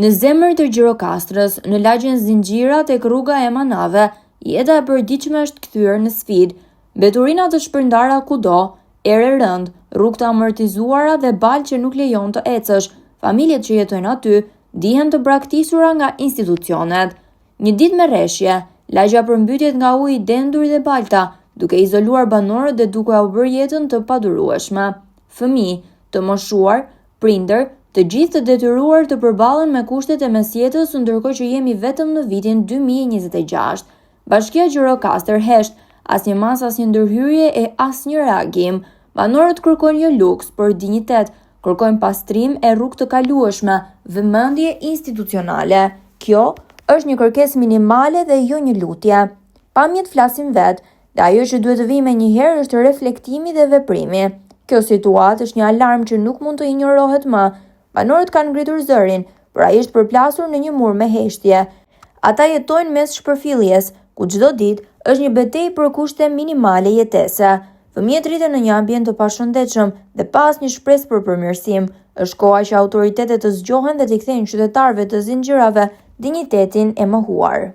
Në zemër të Gjirokastrës, në lagjen Zinxhira tek rruga e Manave, jeta e përditshme është kthyer në sfidë. Mbeturina të shpërndara kudo, erë rënd, rrugë të amortizuara dhe balë që nuk lejon të ecësh. Familjet që jetojnë aty dihen të braktisura nga institucionet. Një ditë me rreshje, lagja përmbytet nga uji i dendur dhe balta, duke izoluar banorët dhe duke u bërë jetën të padurueshme. Fëmijë, të moshuar, prindër, të gjithë të detyruar të përballen me kushtet e mesjetës, ndërkohë që jemi vetëm në vitin 2026. Bashkia Gjirokastër hesht, asnjë mas, asnjë ndërhyrje e asnjë reagim. Banorët kërkojnë jo luks, por dinjitet, kërkojnë pastrim e rrugë të kalueshme, vëmendje institucionale. Kjo është një kërkesë minimale dhe jo një lutje. Pamjet flasin vetë, dhe ajo që duhet të vijë menjëherë është reflektimi dhe veprimi. Kjo situatë është një alarm që nuk mund të injorohet më. Banorët kanë ngritur zërin, por ai është përplasur në një mur me heshtje. Ata jetojnë mes shpërfilljes, ku çdo ditë është një betejë për kushte minimale jetese. Fëmijët rriten në një ambient të pashëndetshëm dhe pa asnjë shpresë për përmirësim. Është koha që autoritetet të zgjohen dhe t'i kthejnë qytetarëve të Zinxhirave dinjitetin e mohuar.